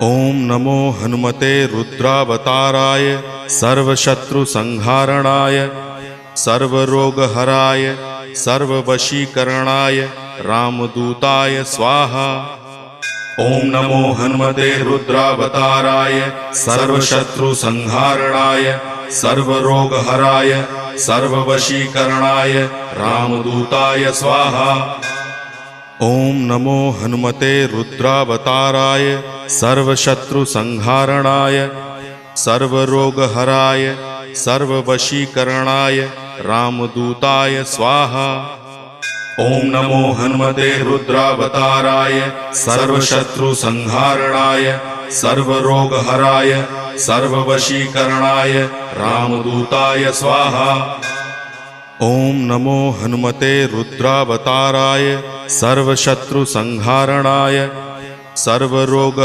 ओम नमो हनुमते रुद्रावताराय सर्वशत्रुसंहारणाय सर्वरोगहराय सर्ववशीकरणाय रामदूताय स्वाहा। ओम नमो हनुमते रुद्रावताराय सर्वशत्रुसंहारणाय सर्वरोगहराय सर्ववशीकरणाय रामदूताय स्वाहा। ओम नमो हनुमते रुद्रावताराय सर्वशत्रुसंहारणाय सर्वरोगहराय सर्ववशीकरणाय रामदूताय स्वाहा। ओम नमो हनुमते रुद्रावताराय सर्वशत्रुसंहारणाय सर्वरोगहराय सर्ववशीकरणाय रामदूताय स्वाहा। ओम नमो हनुमते रुद्रावताराय सर्वशत्रुसंहारणाय सर्वरोग